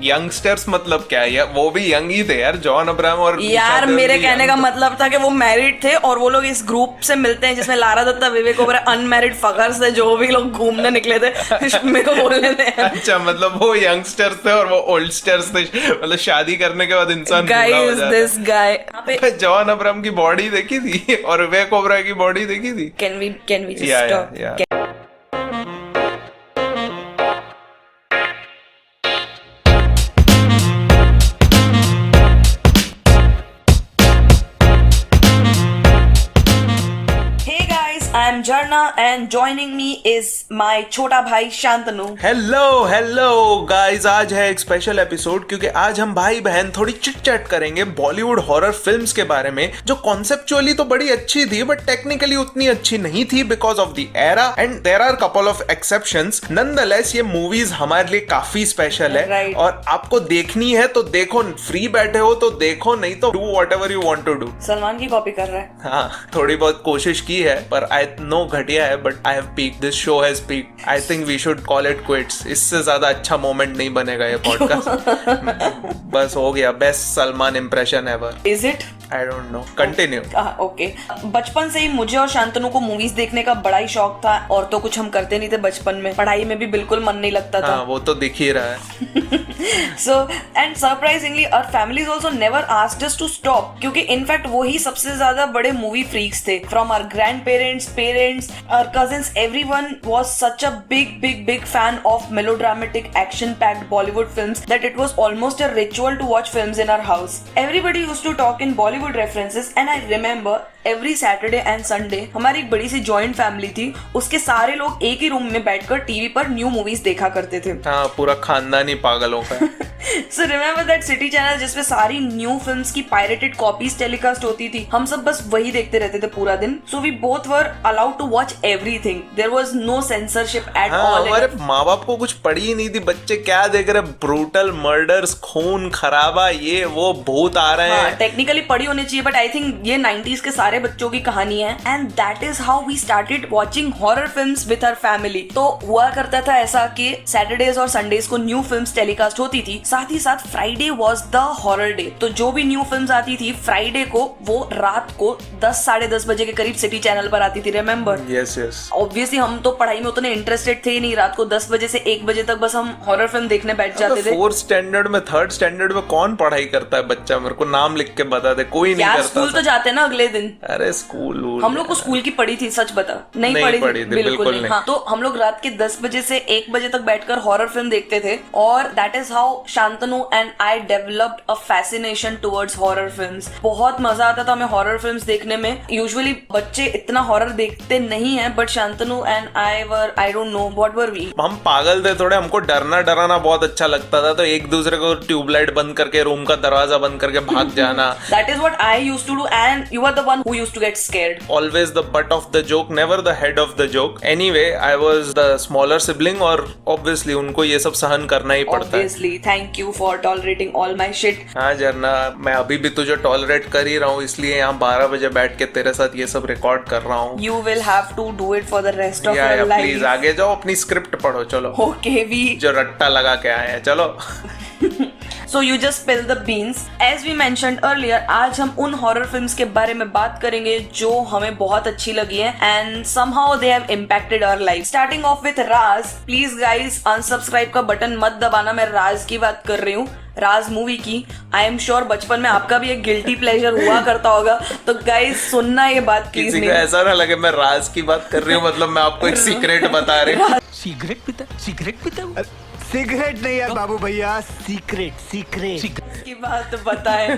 Youngsters मतलब क्या है? वो भी यंग ही थे यार, जॉन अब्राहम और यार मेरे कहने का मतलब था कि वो मैरिड थे और वो लोग इस ग्रुप से मिलते हैं जिसमें लारा दत्ता, विवेक ओबराय, अनमैरिड फकर्स थे जो भी लोग घूमने निकले थे। मेरे को बोलने थे। अच्छा, मतलब वो यंगस्टर्स थे और वो ओल्डस्टर्स थे, मतलब शादी करने के बाद इंसान बूढ़ा हो गाइस जाता दिस गाय है। जॉन अब्राहम की बॉडी देखी थी और विवेक ओबराय की बॉडी देखी थी। कैन वी जस्ट या stop? I'm Jarna and joining me is my छोटा भाई शांतनु। हेलो गाइस, आज है एक स्पेशल एपिसोड क्योंकि आज हम भाई बहन थोड़ी चिट चैट करेंगे बॉलीवुड हॉरर फिल्म्स के बारे में, जो कॉन्सेप्चुअली तो बड़ी अच्छी थी बट टेक्निकली उतनी अच्छी नहीं थी because of the era and there are couple of exceptions. Nonetheless ये मूवीज हमारे लिए काफी स्पेशल है right. और आपको देखनी है तो देखो, फ्री बैठे हो तो देखो, नहीं तो do whatever you want to do. Salman की कॉपी कर रहा है। हाँ, थोड़ी बहुत कोशिश की है पर आई नो घटिया है, but I have peaked, this show has peaked. I think we should call it quits. इससे ज्यादा अच्छा मोमेंट नहीं बनेगा ये पॉडकास्ट। बस हो गया, best Salman impression ever. Is it? I don't no, continue. Okay, बचपन से ही मुझे और शांतनु को मूवीज देखने का बड़ा ही शौक था और तो कुछ हम करते नहीं थे बचपन में, पढ़ाई में भी बिल्कुल मन नहीं लगता था। वो तो दिख ही रहा है। So and surprisingly our families also never asked us to stop, क्योंकि इनफैक्ट वो ही सबसे ज्यादा बड़े मूवी फ्रीक्स थे। From our grandparents, parents, our cousins, everyone was such a big fan of melodramatic, action-packed Bollywood films that it was almost a ritual to watch films in our house. Everybody used to talk in Bollywood references, and I remember every Saturday and Sunday हमारी एक बड़ी सी joint family थी, उसके सारे लोग एक ही room में बैठकर टीवी पर न्यू मूवीज देखा करते थे। हाँ, पूरा खानदान ही पागलों का। So remember that city channel जिसपे सारी न्यू फिल्म्स की पायरेटेड कॉपीज टेलीकास्ट होती थी, हम सब बस वही देखते रहते थे पूरा दिन। So we both were allowed to watch everything. There was no censorship at all. हमारे माँ बाप को कुछ पड़ी ही नहीं थी, बच्चे क्या देख रहे, ब्रूटल मर्डर्स, खून खराबा, ये वो भूत आ रहे हैं। टेक्निकली पड़ी होनी चाहिए बट आई थिंक ये 90s के सारे बच्चों की कहानी है। And that is how we started watching horror films with our family. तो हुआ करता था ऐसा कि सैटरडेज और संडेज को न्यू फिल्म्स टेलीकास्ट होती थी, साथ ही साथ Friday was the horror day. तो जो भी न्यू फिल्म्स आती थी फ्राइडे को, वो रात को 10 साढ़े 10 बजे के करीब सिटी चैनल पर आती थी। रिमेम्बर? यस। ऑब्वियसली हम तो पढ़ाई में उतने इंटरेस्टेड थे ही नहीं, रात को 10 बजे से 1 बजे तक बस हम हॉरर फिल्म देखने बैठ जाते थे। 4th स्टैंडर्ड में, 3rd स्टैंडर्ड में कौन पढ़ाई करता है बच्चा? मेरे को नाम लिख के बता दे, कोई नहीं करता। स्कूल तो जाते ना अगले दिन। अरे स्कूल हम लोग को स्कूल की पढ़ी थी, सच बता। नहीं पढ़ी थी, बिल्कुल नहीं। हाँ, तो हम लोग रात के 10 बजे से 1 बजे तक बैठकर हॉरर फिल्म देखते थे और that is how Shantanu and I developed a fascination towards horror films. बहुत मजा आता था हमें हॉरर फिल्म्स देखने में। यूजुअली बच्चे इतना हॉरर देखते नहीं है but Shantanu and I don't know what were we, हम पागल थे थोड़े, हमको डराना बहुत अच्छा लगता था, तो एक दूसरे को ट्यूबलाइट बंद करके, रूम का दरवाजा बंद करके भाग जाना। That is what I used to do and you were the one who used to get scared. Always the butt of the joke, never the head of the joke. Anyway, I was the smaller sibling और obviously उनको ये सब सहन करना ही पड़ता है। Obviously, thank you for tolerating all my shit. हाँ जरना, मैं अभी भी तुझे टॉलरेट कर ही रहा हूँ, इसलिए यहाँ 12 बजे बैठ के तेरे साथ ये सब रिकॉर्ड कर रहा हूँ। You will have to do it for the rest of your life. Please आगे जाओ, अपनी स्क्रिप्ट पढ़ो, चलो। Okay, we जो रट्टा लगा के आए हैं, चलो। So you just spill the beans. As we mentioned earlier, आज हम उन हॉरर फिल्म्स के बारे में बात करेंगे जो हमें बहुत अच्छी लगी है and somehow they have impacted our life. Starting off with Raj. Please guys, unsubscribe का बटन मत दबाना, मैं राज की बात कर रही हूँ, राज मूवी की। आई एम श्योर बचपन में आपका भी एक गिल्टी प्लेजर हुआ करता होगा, तो गाइस सुनना ये बात प्लीज। किसी को ऐसा ना लगे मैं राज की बात कर रही हूँ, मतलब मैं आपको एक सीक्रेट बता रही हूँ। सिगरेट पीता सिगरेट नहीं यार बाबू भैया, सीक्रेट की बात बताए।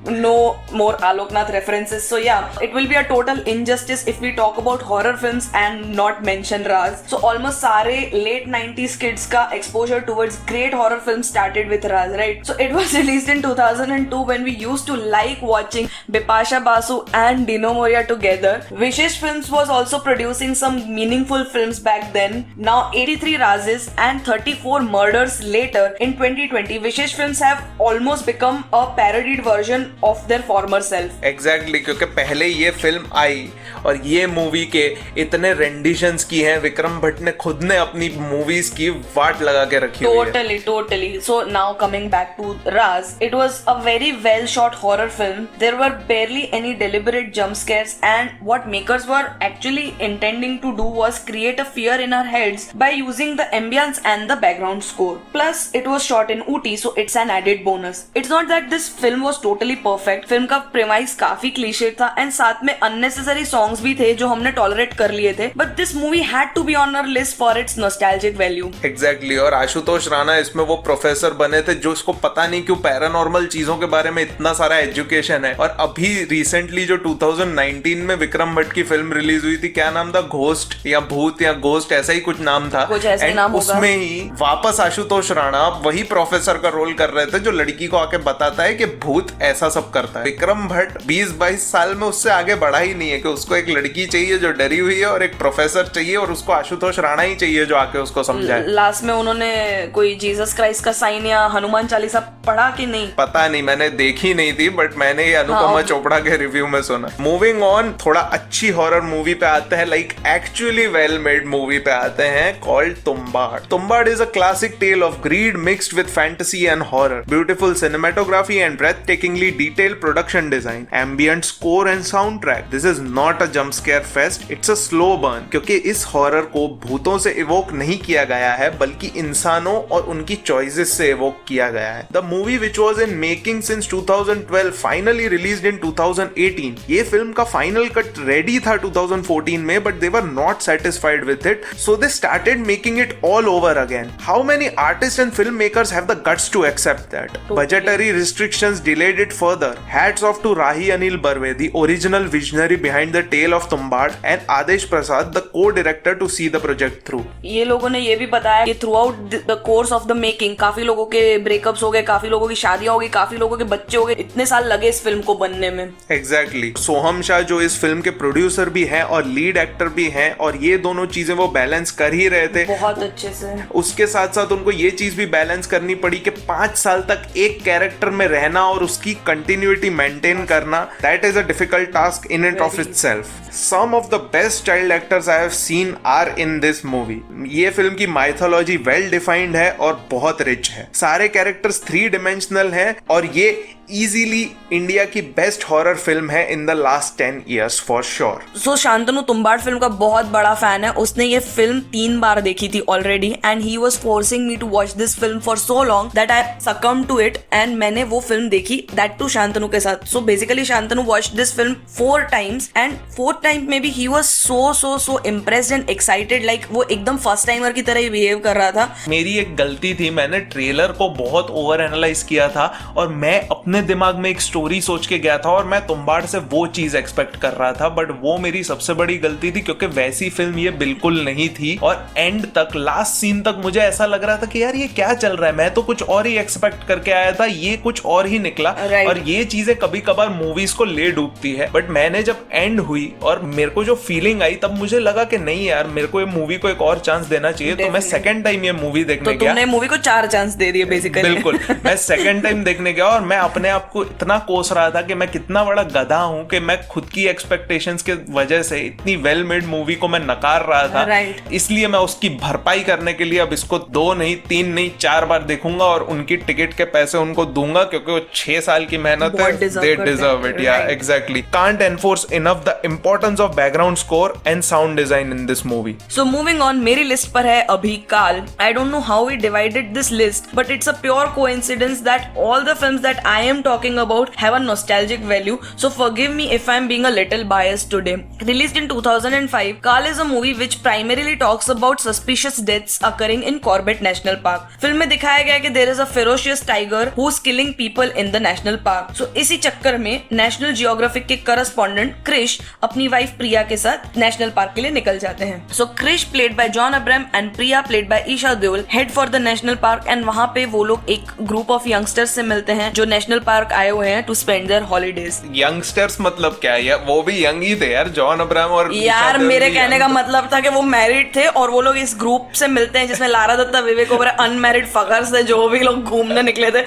No more Aloknath references. So yeah, it will be a total injustice if we talk about horror films and not mention Raaz. So almost सारे लेट 90s किड्स का exposure towards great horror film started with Raaz, right? So it was released in 2002 when we used to like watching Bipasha Basu and Dino Moria together. Vishesh Films was also producing some meaningful films back then. Now 83 Razes and and 34 murders later in 2020, Vishesh films have almost become a parodied version of their former self. Exactly, क्योंकि पहले ये film आई और ये movie के इतने renditions की हैं, विक्रम भट्ट ने खुद ने अपनी मूवीज की वाट लगा के रखी हुई है। Totally. So now coming back to Raz, it was a very well shot horror film. There were barely any deliberate jump scares, and what makers were actually intending to do was create a fear in our heads by using the ambience and the background score. Plus, it was shot in Ooty, so it's an added bonus. It's not that this film was totally perfect. Film का premise काफी cliché था and साथ में unnecessary songs भी थे जो हमने tolerate कर लिए थे. But this movie had to be on our list for its nostalgic value. Exactly, और आशुतोष राणा इसमें वो प्रोफेसर बने थे जो इसको पता नहीं क्यों पैरानॉर्मल चीजों के बारे में इतना सारा एजुकेशन है। और अभी रिसेंटली जो 2019 में विक्रम भट्ट की फिल्म रिलीज हुई थी, क्या नाम था, घोस्ट या भूत या घोस्ट, ऐसा ही कुछ नाम था। नाम उसमें ही वापस आशुतोष राणा वही प्रोफेसर का रोल कर रहे थे जो लड़की को आके बताता है कि भूत ऐसा सब करता है। विक्रम भट्ट 20-22 साल में उससे आगे बढ़ा ही नहीं है कि उसको एक लड़की चाहिए जो डरी हुई है और एक प्रोफेसर चाहिए और उसको आशुतोष राणा ही चाहिए जो आके उसको समझाए। लास्ट में उन्होंने कोई जीसस क्राइस्ट का साइन या हनुमान चालीसा पढ़ा कि नहीं पता नहीं, मैंने देखी नहीं थी, बट मैंने ये अनुपमा चोपड़ा के रिव्यू में सुना। मूविंग ऑन, थोड़ा अच्छी हॉरर मूवी पे आते हैं, like actually well made movie पे आते हैं, called Tumbbad. Tumbbad is a classic tale of greed mixed with fantasy and horror, beautiful cinematography and breathtakingly detailed production design, ambient score and soundtrack. This is not a jump scare fest, it's a slow burn, क्योंकि इस horror को भूतों से evoke नहीं किया गया है बल्कि इंसानों और उनकी चॉइसेस से इवोक किया गया है। The movie which was in making since 2012 finally released in 2018. ये फिल्म का फाइनल कट रेडी था 2014 में, but they were not satisfied with it, so they started making it all over again. How many artists and filmmakers have the guts to accept that? Budgetary restrictions delayed it further. Hats off to Rahi Anil Barve, the original visionary behind the tale of Tumbad, and Adesh Prasad, the co-director, to see the project through. ये लोगों ने ये भी बताया कि through out the course of the making काफी लोगों के ब्रेकअप्स हो गए, काफी लोगों की शादियां हो गई, काफी लोगों के बच्चे हो गए, इतने साल लगे इस फिल्म को बनने में। Exactly. सोहम शाह जो इस फिल्म के प्रोड्यूसर भी हैं और लीड एक्टर भी हैं, और ये दोनों चीजें वो बैलेंस कर ही रहे थे बहुत अच्छे से। उसके साथ साथ उनको ये चीज भी बैलेंस करनी पड़ी कि 5 साल तक एक कैरेक्टर में रहना और उसकी कंटिन्यूटी मेंटेन करना, that is a difficult task in and of itself. Some of the best child actors I have seen are in this movie. ये फिल्म की माइथोलॉजी वेल डिफाइंड है और बहुत रिच है। सारे कैरेक्टर्स 3 डिमेंशनल हैं और ये इजीली इंडिया की बेस्ट हॉरर फिल्म है in the last 10 years for sure. So Shantanu Tumbbad film का बहुत बड़ा फैन है, उसने ये फिल्म 3 बार देखी थी already and he was forcing me to watch this film for so long that I succumb to it and मैंने वो फिल्म देखी, दैट टू शांतनु के साथ। So basically Shantanu watch this film 4 times and 4th time में भी he was so impressed and excited, like वो एकदम first timer की तरह ही बिहेव कर रहा था। मेरी एक गलती थी, मैंने ट्रेलर को बहुत ओवर एनालाइज किया था और मैं अपने दिमाग में एक स्टोरी सोच के गया था और मैं तुम्बाड़ से वो चीज एक्सपेक्ट कर रहा था, बट वो मेरी सबसे बड़ी गलती थी क्योंकि वैसी फिल्म ये बिल्कुल नहीं थी। और एंड तक, लास्ट सीन तक मुझे ऐसा लग रहा था कि यार ये क्या चल रहा है, मैं तो कुछ और ही एक्सपेक्ट करके आया था, ये कुछ और ही निकला। और ये चीजें कभी कभार मूवीज को ले डूबती है, बट मैंने जब एंड हुई और मेरे को जो फीलिंग आई तब मुझे लगा कि नहीं यार, मेरे को ये मूवी को एक और चांस देना चाहिए। तो मैं सेकंड टाइम ये मूवी देखने गया। तुमने मूवी को 4 चांस दे दिए बेसिकली। बिल्कुल, मैं सेकंड टाइम देखने गया और मैं अपने आप को इतना कोस रहा था कि मैं कितना बड़ा गधा हूं कि मैं खुद की एक्सपेक्टेशंस के वजह से इतनी वेल मेड मूवी को मैं नकार रहा था। इसलिए मैं उसकी भरपाई करने के लिए अब इसको 2 नहीं 3 नहीं 4 बार देखूंगा और उनकी टिकट के पैसे उनको दूंगा क्योंकि वो 6 साल की मेहनत है। They deserve it. Yeah, exactly. Can't enforce enough the importance of background score and sound design in this movie. So moving on, मेरी लिस्ट पर है अभी काल। I don't know how we divided this list, but it's a pure coincidence that all the films that I am talking about have a nostalgic value. So forgive me if I'm being a little biased today. Released in 2005, Kaal is a movie which primarily talks about suspicious deaths occurring in Corbett National Park. Film में दिखाया गया कि there is a ferocious tiger who's killing people in the national park. So इसी चक्कर में national geographic के correspondent Krrish अपनी wife प्रिया के साथ नेशनल पार्क के लिए निकल जाते हैं। So Krish played by John Abraham and Priya played by Esha Deol head for the national park एंड वहां पे वो लोग एक ग्रुप ऑफ यंगस्टर्स से मिलते हैं जो नेशनल पार्क आए हुए हैं to spend their holidays. Youngsters मतलब क्या है? वो भी यंग ही थे यार, जॉन अब्राहम और यार मेरे कहने का मतलब था कि वो मैरिड थे और वो लोग इस ग्रुप से मिलते हैं जिसमें लारा दत्ता, विवेक ओबेरॉय, अनमैरिड फगर्स थे जो भी लोग घूमने निकले थे।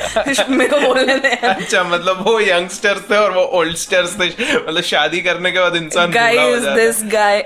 मेरे को बोलने थे। अच्छा, मतलब वो यंगस्टर्स थे और वो ओल्डस्टर्स थे, मतलब शादी करने के बाद इंसान guys this guy.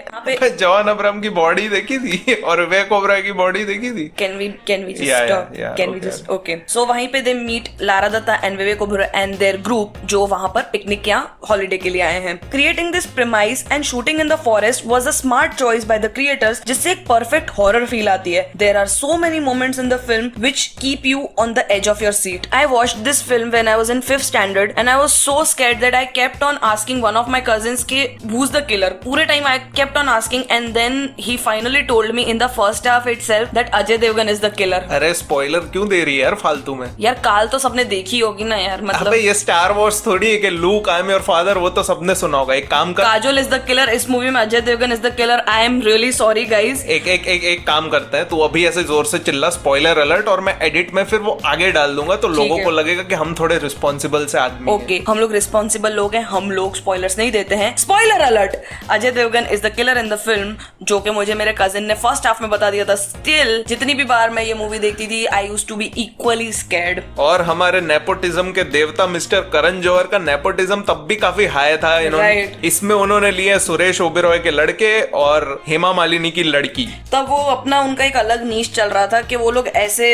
John Abraham की बॉडी देखी थी और विवेक ओबेरॉय की बॉडी देखी थी। Can we just stop? Can we just okay? So वहीं पे they meet Lara Dutta and Vivek Oberoi and their group जो वहाँ पर पिकनिक या हॉलीडे के लिए आए हैं। Creating this premise and shooting in the forest was a smart choice by the creators, जिससे एक perfect horror feel आती है। There are so many moments in the film which keep you on the edge of your seat. I watched this film when I was in 5th standard and I was so scared that I kept on asking one of my cousins कि who's the killer? पूरे time I kept on asking and then he finally told me in the first half itself that Ajay Devgn is the killer. अरे spoiler क्यों दे रही है यार फालतू में? यार काल तो सबने देखी होगी ना यार, मतलब अबे ये स्टार वॉर्स थोड़ी है कि Luke I am your father, वो तो सबने सुना होगा। एक काम कर, काजोल इज द किलर, इस मूवी में Ajay Devgn is the killer. I am really sorry guys. एक काम करते हैं, तू अभी ऐसे जोर से चिल्ला स्पॉइलर अलर्ट, और मैं एडिट में फिर वो आगे डाल दूंगा तो लोगों को लगेगा कि हम थोड़े रिस्पॉन्सिबल से आदमी ओके, हम लोग रिस्पॉन्सिबल लोग हैं, हम लोग स्पॉइलर्स नहीं देते हैं। Spoiler alert, Ajay Devgn is the killer in the film, जो कि मुझे मेरे कजिन ने फर्स्ट हाफ में बता दिया था। स्टिल जितनी भी बार मैं ये मूवी देखती थी I used to be equally scared. और हमारे नेपोटिज्म के देवता मिस्टर करण जौहर का नेपोटिज्म तब भी काफी हाई था। इसमें उन्होंने लिए सुरेश ओबेरॉय के लड़के और हेमा मालिनी की लड़की। तब वो अपना उनका एक अलग नीश चल रहा था कि वो लोग ऐसे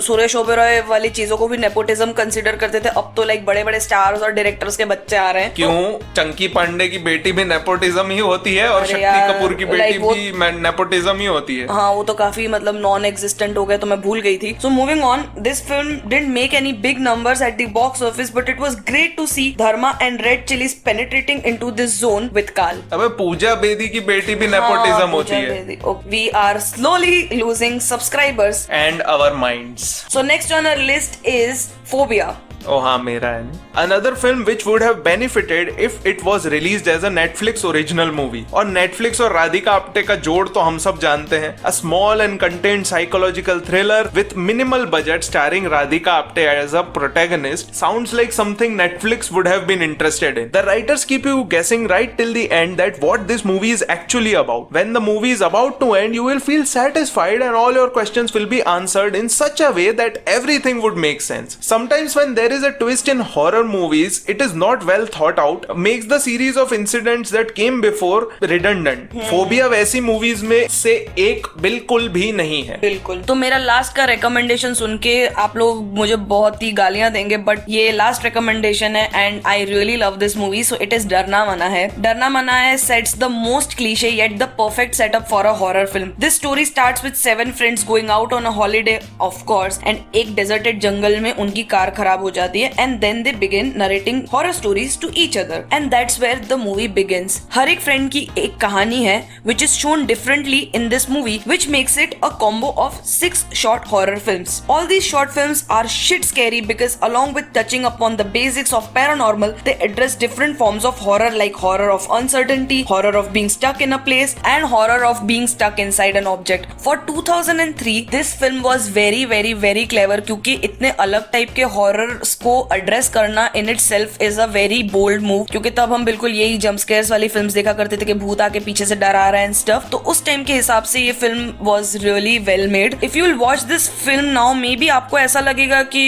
सुरेश ओबेरॉय वाली चीजों को भी नेपोटिज्म कंसीडर करते थे। अब तो लाइक बड़े बड़े स्टार्स और डायरेक्टर्स के बच्चे आ रहे हैं। क्यों? चंकी पांडे की बेटी भी नेपोटिज्म ही होती है और शक्ति कपूर की बेटी भी नेपोटिज्म ही होती है। हाँ, वो तो काफी मतलब नॉन एग्जिस्टेंट हो गए, तो मैं भूल गई थी। So moving on, this film didn't make any big numbers at the box office, but it was great to see Dharma and Red Chillies penetrating into this zone with Kaal. अबे पूजा बेदी की बेटी भी नेपोटिज्म होती है। We are slowly losing subscribers and our minds. So next on our list is Phobia. Oh हाँ, मेरा है नहीं। Another film which would have benefited if it was released as a Netflix original movie. और Netflix और राधिका आप्टे का जोड़ तो हम सब जानते हैं। A small and contained psychological thriller with minimal budget starring Radhika Apte as a protagonist sounds like something Netflix would have been interested in. The writers keep you guessing right till the end that what this movie is actually about. When the movie is about to end, you will feel satisfied and all your questions will be answered in such a way that everything would make sense. Sometimes when there is a twist in horror movies, it is not well thought out, makes the series of incidents that came before redundant. Phobia वैसी movies में से एक बिल्कुल भी नहीं है। बिल्कुल। तो मेरा लास्ट का रिकमेंडेशन सुन के आप लोग मुझे बहुत ही गालियां देंगे, बट ये लास्ट रिकमेंडेशन है and I really love this movie. So it is डरना मना है। डरना मना है sets the most cliché yet the perfect setup for a horror film. This story starts with 7 friends going out on a holiday of course, and एक deserted जंगल में उनकी car खराब हो जाती है and then they begin narrating horror stories to each other, and that's where the movie begins. हर एक friend की एक कहानी है which is shown differently in this movie, which makes it a combo of 6 short horror films. All these short films are shit scary because along with touching upon the basics of paranormal, they address different forms of horror like horror of uncertainty, horror of being stuck in a place, and horror of being stuck inside an object. For 2003, this film was very clever क्योंकि इतने अलग type के horrors को address करना in itself is a very bold move, क्योंकि तब हम बिल्कुल यही जंप स्केयर्स वाली फिल्म्स देखा करते थे कि भूत आके पीछे से डरा रहा है एंड स्टफ। तो उस टाइम के हिसाब से ये film was really well made. If you will watch this film now, maybe आपको ऐसा लगेगा कि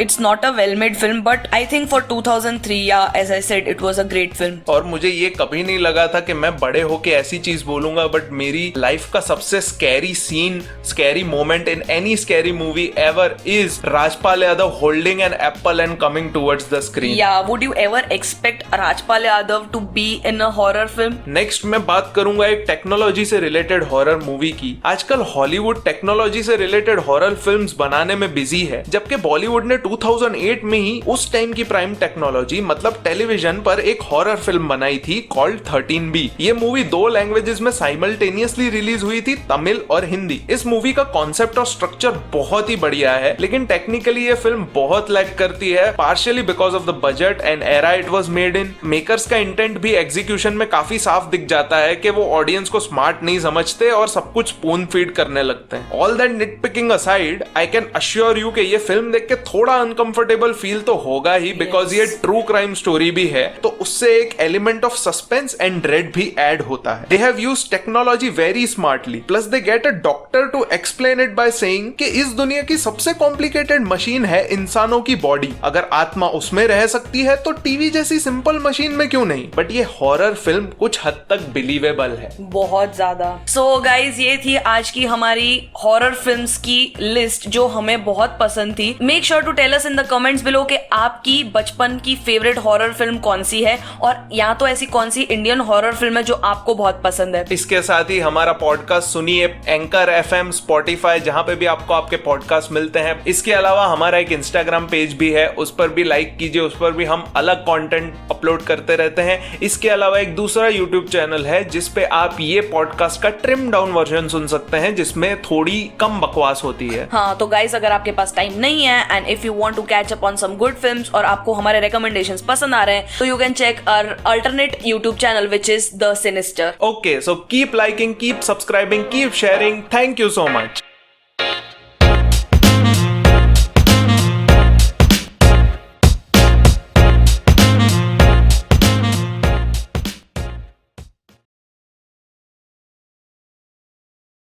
it's not a well made film, but I think for 2003 या as I said it was a great film. और मुझे ये कभी नहीं लगा था कि मैं बड़े होके ऐसी चीज बोलूंगा, बट मेरी लाइफ का सबसे scary scene, scary moment in any scary movie ever is Rajpal Yadav holding an apple and coming towards the screen. Yeah, would you ever expect Rajpal Yadav to be in a horror film? Next मैं बात करूंगा एक technology से related horror movie की। आजकल Hollywood technology से related horror films बनाने में बिजी है, जबकि बॉलीवुड ने 2008 में ही उस टाइम की प्राइम टेक्नोलॉजी मतलब टेलीविजन पर एक हॉरर फिल्म बनाई थी कॉल्ड 13B। ये मूवी 2 लैंग्वेजेस में साइमल्टेनियसली रिलीज हुई थी, तमिल और हिंदी। इस मूवी का कॉन्सेप्ट और स्ट्रक्चर बहुत ही बढ़िया है, लेकिन टेक्निकली ये फिल्म बहुत लैग करती है, partially because of the budget and era it was made in. Makers का इंटेंट भी एग्जीक्यूशन में काफी साफ दिख जाता है कि वो ऑडियंस को स्मार्ट नहीं समझते और सब कुछ स्पून फीड करने लगते हैं। All that nit picking aside, I can assure you कि ये फिल्म देख के थोड़ा अनकंफर्टेबल फील तो होगा ही, बिकॉज ये ट्रू क्राइम स्टोरी भी है, तो उससे एक element of suspense and dread भी ऐड होता है। They have used technology very smartly, plus they get a doctor to explain it by saying कि इस दुनिया की सबसे कॉम्प्लिकेटेड मशीन है इंसानों की बॉडी, अगर आत्मा उसमें रह सकती है तो टीवी जैसी सिंपल मशीन में क्यों नहीं। बट ये हॉरर फिल्म कुछ हद तक बिलीवेबल है, बहुत ज्यादा। सो गाइज, ये थी आज की हमारी हॉरर फिल्म्स की लिस्ट जो हमें बहुत पसंद थी। Make sure to tell us in the comments below कि आपकी बचपन की फेवरेट हॉरर फिल्म कौन सी है, और या तो ऐसी कौन सी इंडियन हॉरर फिल्म है जो आपको बहुत पसंद है। इसके साथ ही हमारा पॉडकास्ट सुनिए एंकर FM, स्पॉटिफाई, जहां पे भी आपको आपके पॉडकास्ट मिलते हैं। इसके अलावा हमारा एक इंस्टाग्राम पेज भी है, उस पर भी लाइक कीजिए, उस पर भी हम अलग कंटेंट अपलोड करते रहते हैं। इसके अलावा एक दूसरा यूट्यूब चैनल है जिस पे आप ये पॉडकास्ट का ट्रिम डाउन वर्जन सुन सकते हैं, जिसमें थोड़ी कम बकवास होती है। हाँ, तो गाइस, अगर आपके पास टाइम नहीं है and if you want to catch up on some good films और आपको हमारे रिकमेंडेशंस पसंद आ रहे हैं, तो you can check our alternate YouTube channel which is the Cine-ster. Okay, so keep liking, keep subscribing, keep sharing. Thank you so much.